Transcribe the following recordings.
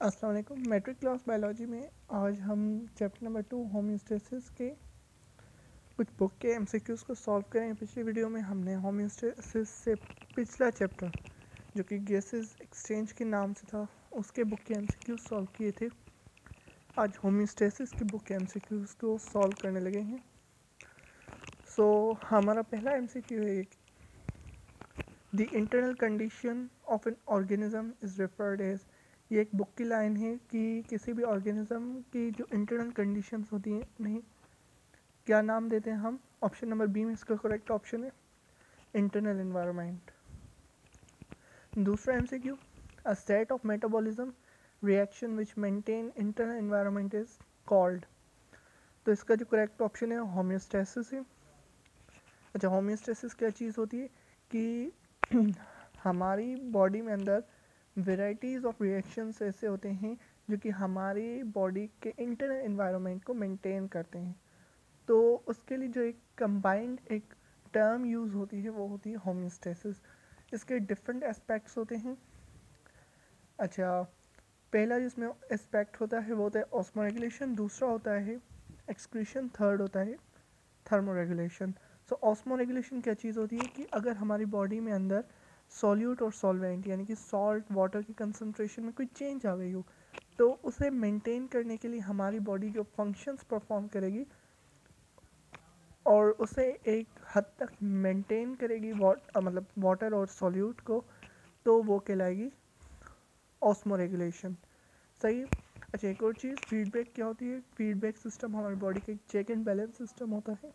अस्सलाम वालेकुम। Matric class biology में आज हम चैप्टर नंबर 2 होम्योस्टेसिस के कुछ बुक के एमसीक्यूज़ को सॉल्व करेंगे। पिछली वीडियो में हमने होम्योस्टेसिस से पिछला चैप्टर जो कि गैसेस एक्सचेंज के नाम से था उसके बुक के एमसीक्यूज़ सॉल्व किए थे। आज होम्योस्टेसिस की बुक के एमसीक्यूज़ को सॉल्व करने लगे हैं। हमारा पहला एमसीक्यू है the internal condition of an organism is referred as. ये एक बुक की लाइन है कि किसी भी ऑर्गेनिज्म की जो इंटरनल कंडीशंस होती हैं उन्हें क्या नाम देते हैं हम। ऑप्शन नंबर बी में इसका करेक्ट ऑप्शन है इंटरनल एनवायरनमेंट। दूसरा MCQ a set of metabolism reaction which maintain internal environment is called. तो इसका जो करेक्ट ऑप्शन है होम्योस्टेसिस है। अच्छा, होम्योस्टेसिस क्या चीज़ होती है कि हमारी बॉडी में अंदर वेराइटीज़ ऑफ रिएक्शंस ऐसे होते हैं जो कि हमारी बॉडी के इंटरनल एनवायरनमेंट को मेंटेन करते हैं। तो उसके लिए जो एक कंबाइंड एक टर्म यूज़ होती है वो होती है होम्योस्टेसिस। इसके डिफरेंट एस्पेक्ट्स होते हैं। अच्छा, पहला जिसमें एस्पेक्ट होता है वो होता है ऑस्मोरेगुलेशन, दूसरा होता है एक्सक्रीशन, थर्ड होता है थर्मोरेगुलेशन। ऑस्मोरेगुलेशन क्या चीज़ होती है कि अगर हमारी बॉडी में अंदर सॉल्यूट और सॉल्वेंट यानी कि सॉल्ट वाटर की कंसनट्रेशन में कोई चेंज आ गई हो तो उसे मेंटेन करने के लिए हमारी बॉडी जो फंक्शंस परफॉर्म करेगी और उसे एक हद तक मेंटेन करेगी मतलब वाटर और सॉल्यूट को, तो वो कहलाएगी ऑस्मोरेगुलेशन। सही। अच्छा, एक और चीज़ फीडबैक क्या होती है। फीडबैक सिस्टम हमारी बॉडी का एक चेक एंड बैलेंस सिस्टम होता है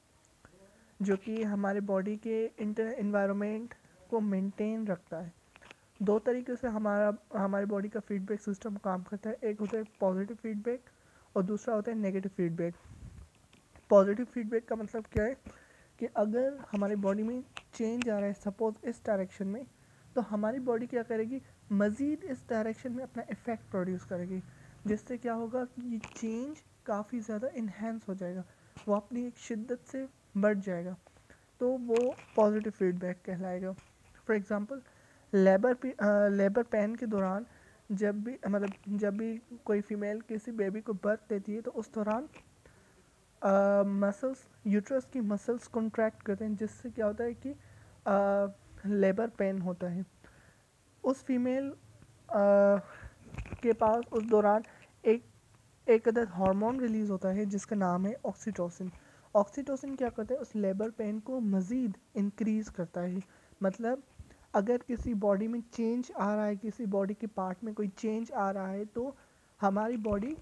जो कि हमारे बॉडी के इंटर एनवायरनमेंट को मेंटेन रखता है। दो तरीके से हमारी बॉडी का फीडबैक सिस्टम काम करता है। एक होता है पॉजिटिव फीडबैक और दूसरा होता है नेगेटिव फीडबैक। पॉजिटिव फीडबैक का मतलब क्या है कि अगर हमारी बॉडी में चेंज आ रहा है सपोज इस डायरेक्शन में, तो हमारी बॉडी क्या करेगी, मज़ीद इस डायरेक्शन में अपना इफ़ेक्ट प्रोड्यूस करेगी, जिससे क्या होगा कि ये चेंज काफ़ी ज़्यादा इन्हेंस हो जाएगा, वो अपनी एक शिद्दत से बढ़ जाएगा। तो वो पॉजिटिव फीडबैक कहलाएगा। फॉर एग्ज़ाम्पल लेबर पेन के दौरान जब भी कोई फीमेल किसी बेबी को बर्थ देती है तो उस दौरान मसल्स यूट्रस की मसल्स कॉन्ट्रैक्ट करते हैं, जिससे क्या होता है कि लेबर पेन होता है। उस फीमेल के पास उस दौरान एक एक अदद हार्मोन रिलीज़ होता है जिसका नाम है ऑक्सीटोसिन। ऑक्सीटोसिन क्या करता है, उस लेबर पेन को मज़ीद इंक्रीज़ करता है। मतलब अगर किसी बॉडी में चेंज आ रहा है, किसी बॉडी के पार्ट में कोई चेंज आ रहा है, तो हमारी बॉडी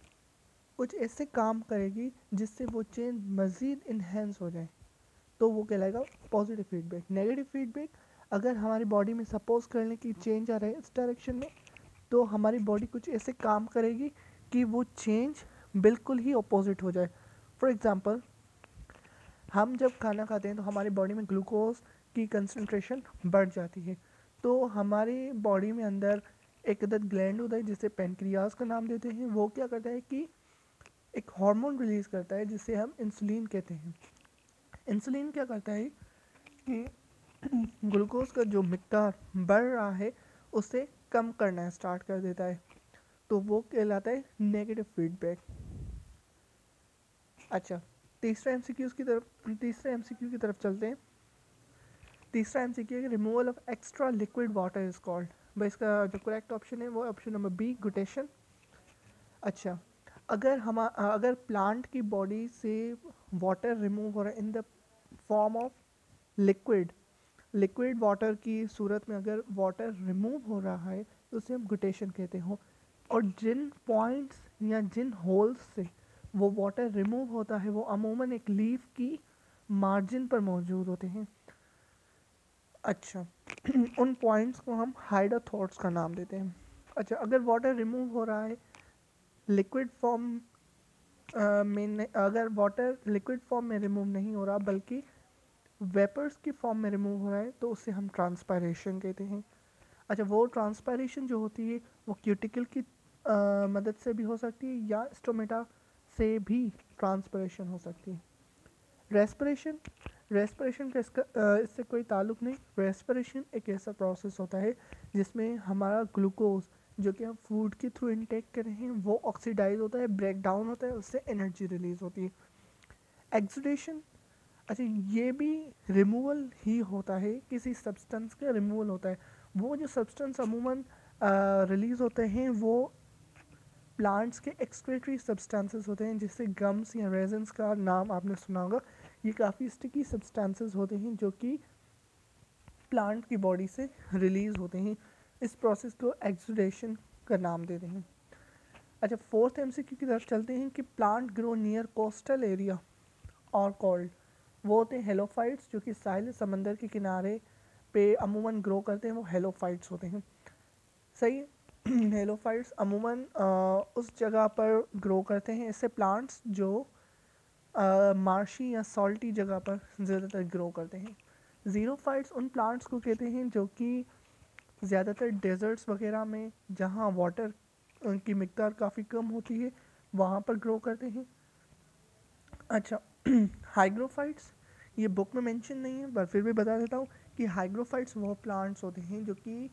कुछ ऐसे काम करेगी जिससे वो चेंज मज़ीद इन्हेंस हो जाए, तो वो कहलाएगा पॉजिटिव फीडबैक। नेगेटिव फीडबैक, अगर हमारी बॉडी में सपोज कर लें कि चेंज आ रहा है इस डायरेक्शन में, तो हमारी बॉडी कुछ ऐसे काम करेगी कि वो चेंज बिल्कुल ही अपोजिट हो जाए। फॉर एग्ज़ाम्पल, हम जब खाना खाते हैं तो हमारी बॉडी में ग्लूकोज की कंसनट्रेशन बढ़ जाती है, तो हमारी बॉडी में अंदर एक अदद ग्लैंड होता है जिसे पेनक्रियाज का नाम देते हैं। वो क्या करता है कि एक हार्मोन रिलीज़ करता है जिसे हम इंसुलिन कहते हैं। इंसुलिन क्या करता है कि ग्लूकोज का जो मिकदार बढ़ रहा है उसे कम करना स्टार्ट कर देता है, तो वो कहलाता है नेगेटिव फीडबैक। अच्छा, तीसरे एमसीक्यू की तरफ चलते हैं। तीसरा एमसीक्यू है removal of extra liquid water is called. भाई इसका जो करेक्ट ऑप्शन है वो ऑप्शन नंबर बी, गुटेशन। अच्छा, अगर प्लांट की बॉडी से वाटर रिमूव हो रहा है in the form of liquid water की सूरत में अगर वाटर रिमूव हो रहा है तो उसे हम गुटेशन कहते हो। और जिन पॉइंट्स या जिन होल्स से वो वाटर रिमूव होता है वो अमूमन एक लीफ की मार्जिन पर मौजूद होते हैं। अच्छा, उन पॉइंट्स को हम हाइड्रोथॉट्स का नाम देते हैं। अच्छा, अगर वाटर रिमूव हो रहा है लिक्विड फॉर्म अगर वाटर लिक्विड फॉर्म में रिमूव नहीं हो रहा बल्कि वेपर्स की फॉर्म में रिमूव हो रहा है तो उसे हम ट्रांसपायरेशन कहते हैं। अच्छा, वो ट्रांसपायरेशन जो होती है वो क्यूटिकल की मदद से भी हो सकती है या स्टोमेटा से भी ट्रांसपायरेशन हो सकती है। रेस्पिरेशन रेस्पिरेशन का इससे कोई ताल्लुक़ नहीं। रेस्पिरेशन एक ऐसा प्रोसेस होता है जिसमें हमारा ग्लूकोज जो कि हम फूड के थ्रू इनटेक कर रहे हैं वो ऑक्सीडाइज होता है, ब्रेक डाउन होता है, उससे एनर्जी रिलीज होती है। एक्सुडेशन, अच्छा ये भी रिमूवल ही होता है, किसी सब्सटेंस का रिमूवल होता है। वो जो सब्सटेंस अमूमन रिलीज होते हैं वो प्लांट्स के एक्सक्रीटरी सब्सटेंसेस होते हैं, जिससे गम्स या रेजन्स का नाम आपने सुना होगा। ये काफ़ी स्टिकी सब्सटेंसेस होते हैं जो कि प्लांट की बॉडी से रिलीज होते हैं। इस प्रोसेस को एक्सुडेशन का नाम देते हैं। अच्छा, फोर्थ एमसीक्यू की तरफ चलते हैं कि plant grow near coastal area और कॉल्ड, वो होते हैं हेलोफाइट्स, जो कि साहिल समंदर के किनारे पे अमूमन ग्रो करते हैं, वो हेलोफाइट्स होते हैं। सही है। हेलोफाइट्स अमूमन उस जगह पर ग्रो करते हैं, इससे प्लांट्स जो मार्शी या सॉल्टी जगह पर ज़्यादातर ग्रो करते हैं। ज़ीरोफाइट्स उन प्लांट्स को कहते हैं जो कि ज़्यादातर डेजर्ट्स वगैरह में, जहाँ वाटर की मिकदार काफ़ी कम होती है, वहाँ पर ग्रो करते हैं। अच्छा, हाइग्रोफाइट्स ये बुक में मेंशन नहीं है, पर फिर भी बता देता हूँ कि हाइग्रोफाइट्स वो प्लांट्स होते हैं जो कि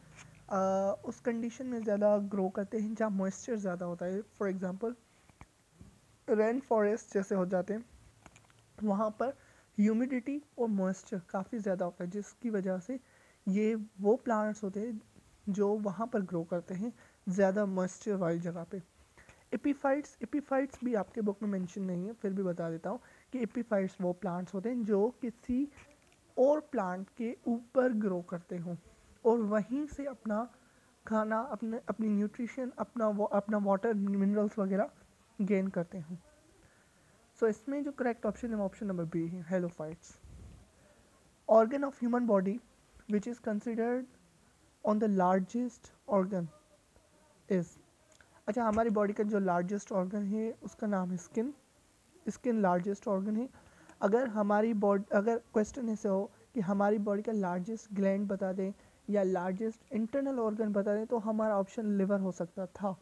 उस कंडीशन में ज़्यादा ग्रो करते हैं जहाँ मॉइस्चर ज़्यादा होता है। फॉर एग्जांपल रेन फॉरेस्ट जैसे हो जाते हैं, वहाँ पर ह्यूमिडिटी और मॉइस्चर काफ़ी ज़्यादा होता है, जिसकी वजह से ये वो प्लांट्स होते हैं जो वहाँ पर ग्रो करते हैं ज़्यादा मॉइस्चर वाली जगह पे। एपीफाइट्स भी आपके बुक में मेंशन नहीं है, फिर भी बता देता हूँ कि एपीफाइट्स वो प्लांट्स होते हैं जो किसी और प्लांट के ऊपर ग्रो करते हों और वहीं से अपना खाना, अपनी न्यूट्रिशन, अपना वाटर मिनरल्स वगैरह गेन करते हैं। सो इसमें जो करेक्ट ऑप्शन है वो ऑप्शन नंबर बी है, halophytes. Organ of human body which is considered on the largest organ is, अच्छा हमारी बॉडी का जो लार्जेस्ट ऑर्गन है उसका नाम है स्किन। स्किन लार्जेस्ट ऑर्गन है। अगर क्वेश्चन ऐसे हो कि हमारी बॉडी का लार्जेस्ट ग्लैंड बता दें या लार्जेस्ट इंटरनल ऑर्गन बता दें, तो हमारा ऑप्शन लिवर हो सकता था,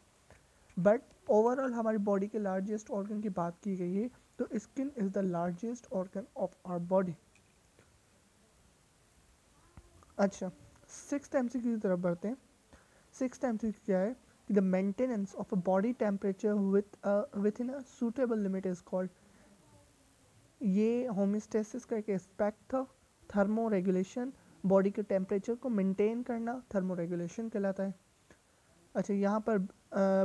बट ओवरऑल हमारी बॉडी के लार्जेस्ट ऑर्गन की बात की गई है, तो skin is the largest organ of our body. अच्छा, सिक्स्थ एमसीक्यू की तरफ बढ़ते हैं। सिक्स्थ एमसीक्यू क्या है कि the maintenance of a body temperature within a suitable limit is called, ये होमियोस्टेसिस का एक एस्पेक्ट था। थर्मो रेगुलेशन, बॉडी के टेम्परेचर को मेंटेन करना थर्मो रेगुलेशन कहलाता है। अच्छा, यहाँ पर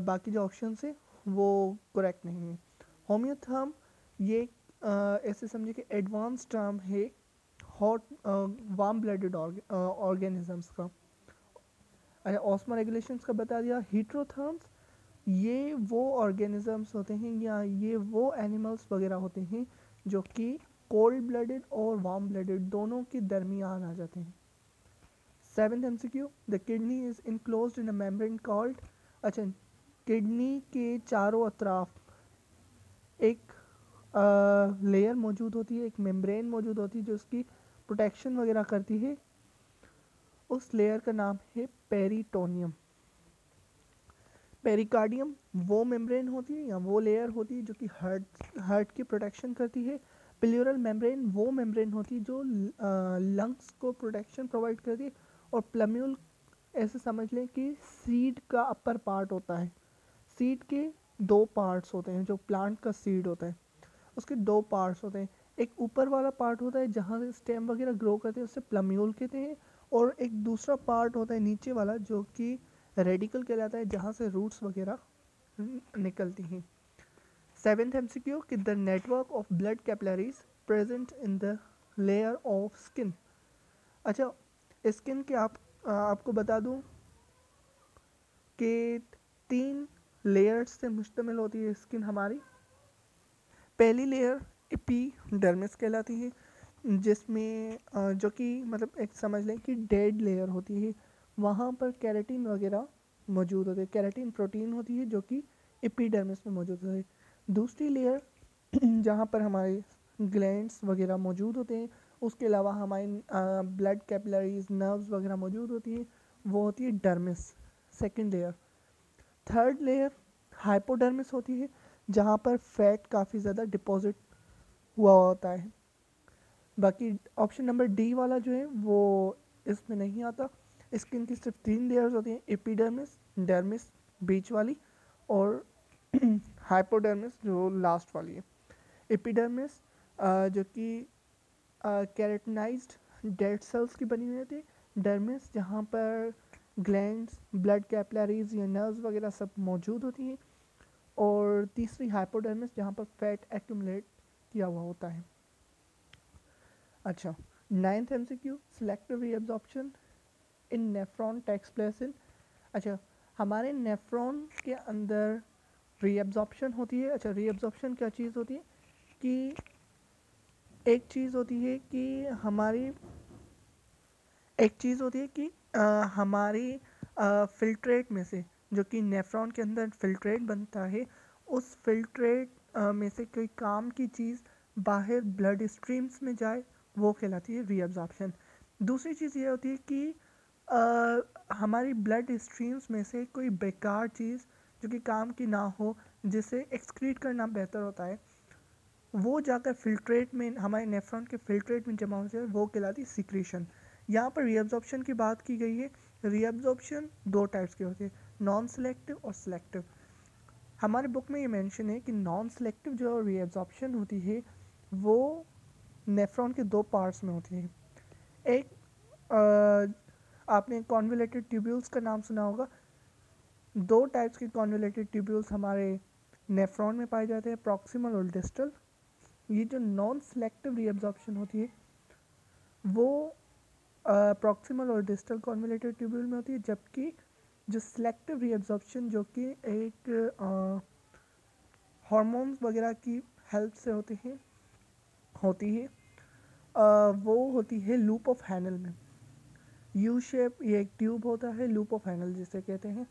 बाकी जो ऑप्शन है वो करेक्ट नहीं है। होम्योथर्म ये ऐसे समझिए कि एडवांस टर्म है हॉट वार्म ब्लडेड ऑर्गेनिजम्स का। अच्छा, ऑस्मो रेगुलेशंस का बता दिया। हीट्रोथर्म्स ये वो ऑर्गेनिजम्स होते हैं या ये वो एनिमल्स वगैरह होते हैं जो कि कोल्ड ब्लडेड और वार्म ब्लडेड दोनों के दरमियान आ जाते हैं। Seventh MCQ, the kidney is enclosed in a membrane called, अच्छा किडनी के चारों अतराफ एक लेयर मौजूद होती है, एक मेम्ब्रेन मौजूद होती है जो उसकी प्रोटेक्शन वगैरह करती है, उस लेयर का नाम है पेरिटोनियम। पेरिकार्डियम वो मेम्ब्रेन होती है या वो लेयर होती है जो कि हार्ट की प्रोटेक्शन करती है। प्लूरल मेम्ब्रेन वो मेम्ब्रेन होती है जो लंग्स को प्रोटेक्शन प्रोवाइड करती है। और प्लम्यूल ऐसे समझ लें कि सीड का अपर पार्ट होता है। सीड के दो पार्ट्स होते हैं, जो प्लांट का सीड होता है उसके दो पार्ट्स होते हैं। एक ऊपर वाला पार्ट होता है जहाँ से स्टेम वगैरह ग्रो करते हैं, उससे प्लम्यूल कहते हैं। और एक दूसरा पार्ट होता है नीचे वाला जो कि रेडिकल कहलाता है, जहाँ से रूट्स वगैरह निकलती हैं। सेवेंथ एमसीक्यू कि the network of blood capillaries present in the layer of skin, अच्छा स्किन के आपको बता दूं कि 3 लेयर्स से मुश्तमिल होती है स्किन हमारी। पहली लेयर एपिडर्मिस कहलाती है, जिसमें जो कि मतलब एक समझ लें कि डेड लेयर होती है, वहाँ पर केराटिन वगैरह मौजूद होते हैं, केराटिन प्रोटीन होती है जो कि एपिडर्मिस में मौजूद होती है। दूसरी लेयर जहाँ पर हमारे ग्लैंड्स वगैरह मौजूद होते हैं, उसके अलावा हमारी ब्लड कैपिलरीज नर्व्स वगैरह मौजूद होती हैं, वो होती है dermis, second layer. Third layer hypodermis होती है, जहाँ पर फैट काफ़ी ज़्यादा डिपॉजिट हुआ होता है। बाकी ऑप्शन नंबर डी वाला जो है वो इसमें नहीं आता। स्किन की सिर्फ 3 लेयर्स होती हैं, एपिडर्मिस, डर्मिस बीच वाली, और हाइपोडर्मिस जो लास्ट वाली है। एपिडर्मिस जो कि कैरेटनाइज्ड डेड सेल्स की बनी हुई होती है। डर्मिस जहाँ पर ग्लैंड्स, ब्लड कैपिलरीज या नर्व्स वगैरह सब मौजूद होती हैं। और तीसरी हाइपोडर्मिस जहाँ पर फैट एक्यूमुलेट किया हुआ होता है। अच्छा, ninth MCQ, selective reabsorption in nephron takes place in. अच्छा, हमारे नेफ्रॉन के अंदर रीअब्जॉर्प्शन होती है। अच्छा, रीअब्जॉर्प्शन क्या चीज़ होती है कि एक चीज़ होती है कि हमारी एक चीज़ होती है कि हमारी फिल्ट्रेट में से, जो कि नेफ्रॉन के अंदर फिल्ट्रेट बनता है, उस फिल्ट्रेट में से कोई काम की चीज़ बाहर ब्लड स्ट्रीम्स में जाए, वो कहलाती है रीअब्जॉर्प्शन। दूसरी चीज़ ये होती है कि हमारी ब्लड स्ट्रीम्स में से कोई बेकार चीज़ जो कि काम की ना हो, जिसे एक्सक्रीट करना बेहतर होता है, वो जाकर फिल्ट्रेट में, हमारे नेफ्रॉन के फिल्ट्रेट में जमा हो जाए, वो कहलाती है सिक्रीशन। यहाँ पर रीअब्जॉर्प्शन की बात की गई है। रीअब्जॉर्प्शन दो टाइप्स की होती है, नॉन सेलेक्टिव और सिलेक्टिव। हमारे बुक में ये मेंशन है कि नॉन सेलेक्टिव जो रीअब्जॉर्प्शन होती है वो नेफ्रॉन के दो पार्ट्स में होती है। एक आपने कॉन्वोलेटेड ट्यूब्यूल्स का नाम सुना होगा। दो टाइप्स के कॉन्वोलेटेड ट्यूब्यूल्स हमारे नेफ्रॉन में पाए जाते हैं, प्रॉक्सिमल और डिस्टल। ये जो नॉन सेलेक्टिव रीअब्जॉर्प्शन होती है वो प्रॉक्सिमल और डिस्टल कॉन्वोलेटेड ट्यूब्यूल में होती है, जबकि जो सिलेक्टिव रीअब्जॉर्प्शन जो कि एक हार्मोन्स वगैरह की हेल्प से होती है वो होती है लूप ऑफ हैनल में। यू शेप, ये एक ट्यूब होता है, लूप ऑफ हैनल जिसे कहते हैं।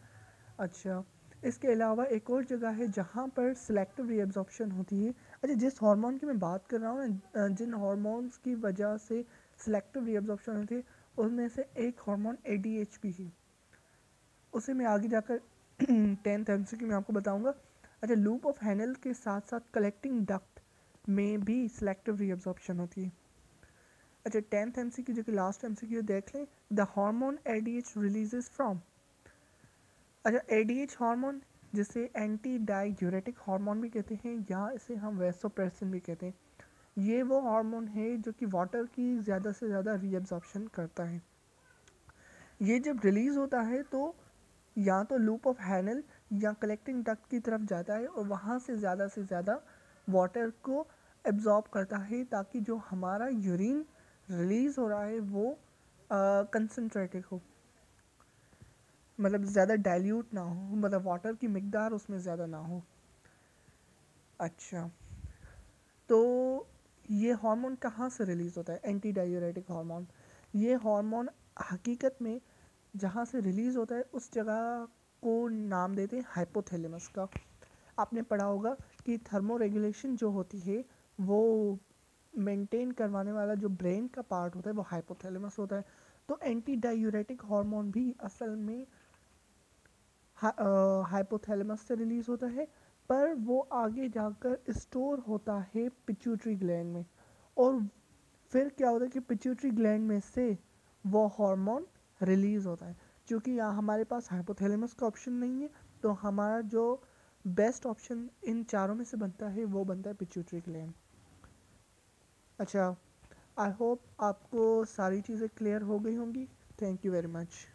अच्छा, इसके अलावा एक और जगह है जहाँ पर सिलेक्टिव रीअब्जॉर्प्शन होती है। अच्छा, जिस हार्मोन की मैं बात कर रहा हूँ ना, जिन हार्मोन्स की वजह से सिलेक्टिव रीअब्जॉर्प्शन होती है, उनमें से एक हार्मोन ADHP है। उसे मैं आगे जाकर 10th एमसीक्यू में आपको बताऊंगा। अच्छा, लूप ऑफ हैनल के साथ साथ कलेक्टिंग डक्ट में भी सिलेक्टिव रीअब्जॉर्प्शन होती है। अच्छा, 10th एमसीक्यू जो कि लास्ट एमसीक्यू देख लें। The hormone ADH releases from. अच्छा, ADH हार्मोन जिसे एंटी डाययूरेटिक हार्मोन भी कहते हैं, या इसे हम वैसोप्रेसिन भी कहते हैं, ये वो हार्मोन है जो कि वाटर की ज़्यादा से ज़्यादा रीअब्जॉर्प्शन करता है। ये जब रिलीज़ होता है तो या तो लूप ऑफ हैनल या कलेक्टिंग डक्ट की तरफ जाता है और वहाँ से ज़्यादा वाटर को एब्जॉर्ब करता है, ताकि जो हमारा यूरिन रिलीज़ हो रहा है वो कंसनट्रेटेड हो, मतलब ज़्यादा डाइल्यूट ना हो, मतलब वाटर की मिकदार उसमें ज़्यादा ना हो। अच्छा, तो ये हार्मोन कहाँ से रिलीज़ होता है, एंटी डाययूरेटिक हार्मोन। ये हार्मोन हकीकत में जहाँ से रिलीज़ होता है उस जगह को नाम देते हैं हाइपोथैलेमस का। आपने पढ़ा होगा कि थर्मो रेगुलेशन जो होती है वो मेंटेन करवाने वाला जो ब्रेन का पार्ट होता है वो हाइपोथैलेमस होता है। तो एंटी डाययूरेटिक हार्मोन भी असल में हाइपोथैलेमस से रिलीज होता है, पर वो आगे जाकर स्टोर होता है पिट्यूटरी ग्लैंड में। और फिर क्या होता है कि पिट्यूटरी ग्लैंड में से वो हार्मोन रिलीज होता है। क्योंकि यहाँ हमारे पास हाइपोथैलेमस का ऑप्शन नहीं है, तो हमारा जो बेस्ट ऑप्शन इन चारों में से बनता है वो बनता है पिट्यूटरी ग्लैंड। अच्छा, आई होप आपको सारी चीज़ें क्लियर हो गई होंगी। Thank you very much.